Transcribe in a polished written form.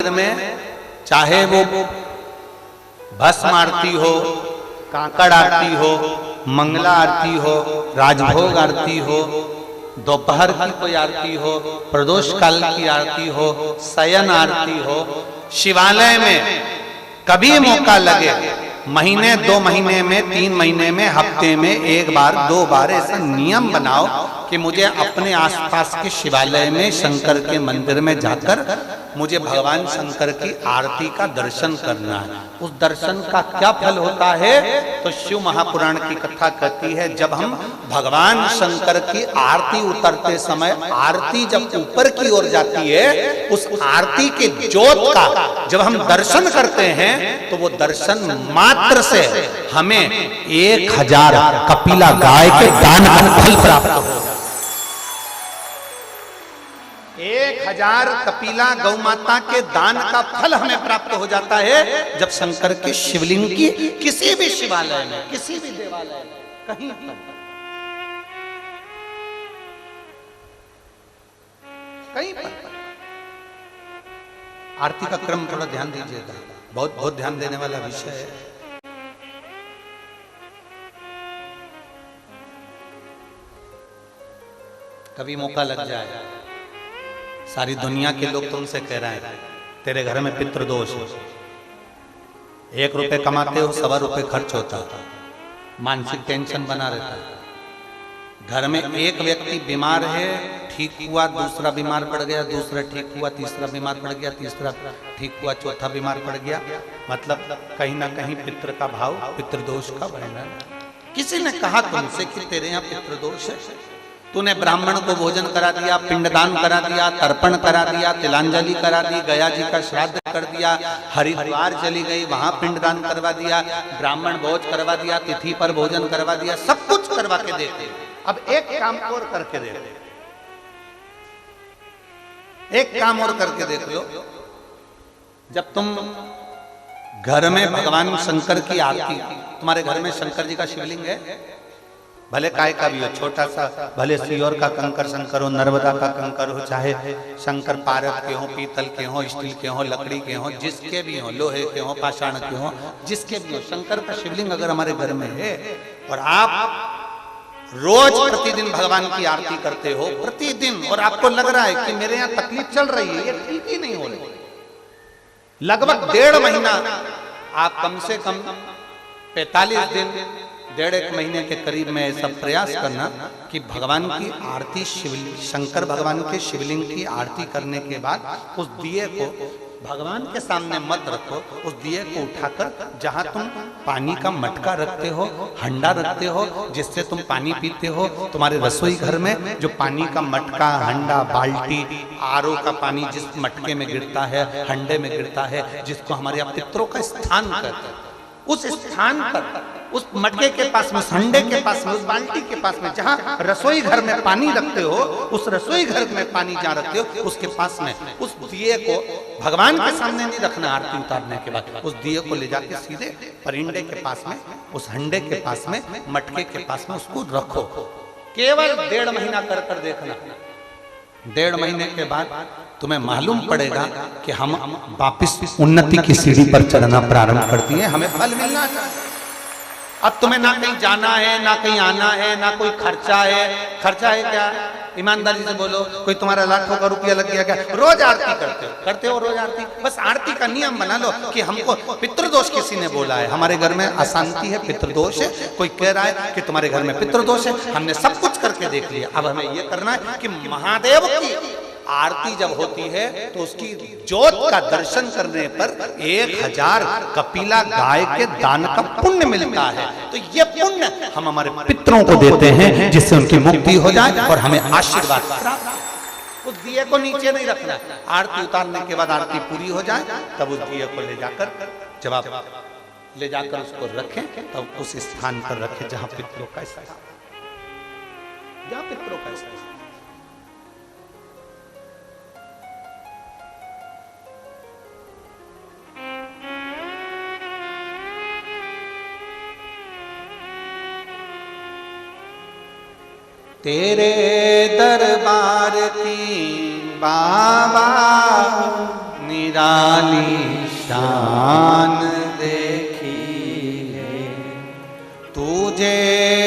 मंदिर में, चाहे वो भस्म आरती हो, कांकड़ आरती हो, मंगला आरती हो, राजभोग आरती हो, दोपहर की कोई आरती हो, प्रदोष काल की आरती हो, शयन आरती हो, शिवालय में कभी मौका लगे, महीने 2 महीने में, 3 महीने में, हफ्ते में 1 बार 2 बार ऐसा नियम बनाओ कि मुझे अपने आसपास के शिवालय में, शंकर के मंदिर में जाकर मुझे भगवान शंकर की आरती का दर्शन करना है। उस दर्शन का क्या फल होता है? तो शिव महापुराण की कथा कहती है, जब हम भगवान शंकर की आरती उतरते समय, आरती जब ऊपर की ओर जाती है, उस आरती के ज्योत का जब हम दर्शन करते हैं, तो वो दर्शन मात्र से हमें 1000 कपिला गाय के दान का फल प्राप्त हो। 1000 कपिला गौ माता के दान का फल हमें प्राप्त हो जाता है, जब शंकर के शिवलिंग की किसी भी शिवालय में, किसी भी देवालय में, कहीं पर आरती का क्रम थोड़ा ध्यान दीजिएगा, बहुत ध्यान देने वाला विषय है। कभी मौका लग जाए, सारी दुनिया के लोग तुमसे कह रहे हैं तेरे घर में पितृदोष है, 1 रुपए कमाते हो, 1.25 रुपए खर्च होता है, मानसिक टेंशन बना रहता है। घर में एक व्यक्ति बीमार है, ठीक हुआ, दूसरा बीमार पड़ गया, दूसरा ठीक हुआ, तीसरा बीमार पड़ गया, तीसरा ठीक हुआ, चौथा बीमार पड़ गया, मतलब कहीं ना कहीं पितृ का भाव, पितृदोष का वर्णन। किसी ने कहा तुमसे कि तेरे यहाँ पितृदोष है, तूने ब्राह्मण को भोजन करा दिया, पिंडदान करा दिया, तर्पण करा दिया, तिलांजलि करा दी, गया जी का श्राद्ध कर दिया, हरिद्वार चली गई, वहां पिंडदान करवा दिया, ब्राह्मण भोज करवा दिया, तिथि पर भोजन करवा दिया, सब कुछ करवा के देते। अब एक काम और करके देख, एक काम और करके देख लो। जब तुम घर में भगवान शंकर की आरती, तुम्हारे घर में शंकर जी का शिवलिंग है, भले काय का भी हो, छोटा सा, भले सियोर का कंकर शंकर हो, नर्मदा का कंकर हो, चाहे शंकर पारद के हो, पीतल के हो, स्टील के हो, लकड़ी के हो, जिसके भी हो, लोहे के हो, पाषाण के हो, जिसके भी हो, शंकर का शिवलिंग अगर हमारे घर में है और आप रोज प्रतिदिन भगवान की आरती करते हो, प्रतिदिन, और आपको लग रहा है कि मेरे यहाँ तकलीफ चल रही है, ये ठीक ही नहीं हो रही, लगभग 1.5 महीना आप कम से कम 45 दिन, 1.5 महीने के करीब में ऐसा प्रयास करना कि भगवान की आरती, शंकर भगवान के शिवलिंग की आरती करने के बाद उस दिए को भगवान के सामने मत रखो, उस दिए को उठाकर जहां तुम पानी का मटका रखते हो, हंडा रखते हो, जिससे तुम पानी पीते हो, तुम्हारे रसोई घर में जो पानी का मटका, हंडा, बाल्टी, आरओ का पानी जिस मटके में गिरता है, हंडे में गिरता है, जिसको हमारे यहाँ पितरों का स्थान कहते हैं, उस स्थान पर, उस मटके के पास में, हंडे के पास में, उस बाल्टी के पास में, जहां रसोई घर में पानी रखते हो, उस रसोई घर में पानी जहां रखते हो, उसके पास में उस दिए को भगवान के सामने नहीं रखना। आरती उतारने के बाद उस दिए को ले जाके सीधे परिंडे के पास में, उस हंडे के पास में, मटके के पास में उसको रखो। केवल 1.5 महीना कर कर देखना। 1.5 महीने के बाद तुम्हें मालूम पड़ेगा कि हम वापिस उन्नति की सीढ़ी पर चढ़ना प्रारंभ करती है, हमें फल मिलना चाहिए। अब तुम्हें ना कहीं जाना है, ना कहीं आना है, ना कोई खर्चा है। खर्चा है क्या? ईमानदारी से बोलो, कोई तुम्हारा लाखों का रुपया लग गया क्या? रोज आरती करते हो रोज आरती। बस आरती का नियम बना लो कि हमको पितृदोष किसी ने बोला है, हमारे घर में अशांति है, पितृदोष है, कोई कह रहा है कि तुम्हारे घर में पितृदोष है, हमने सब कुछ करके देख लिया, अब हमें ये करना है कि महादेव की आरती जब होती है तो उसकी ज्योत का दर्शन करने पर 1000 कपिला गाय के दान का पुण्य मिलता है। तो ये पुण्य हम हमारे पितरों को देते हैं, जिससे उनकी मुक्ति हो जाए और हमें आशीर्वाद प्राप्त। उस दिए को नीचे नहीं रखना, आरती उतारने के बाद आरती पूरी हो जाए तब उस दिए को ले जाकर, जब आप ले जाकर उसको रखें तब उस स्थान पर रखें जहां पितरों का स्थान, जहां पितरों का स्थान। तेरे दरबार की बाबा निराली शान देखी है, तुझे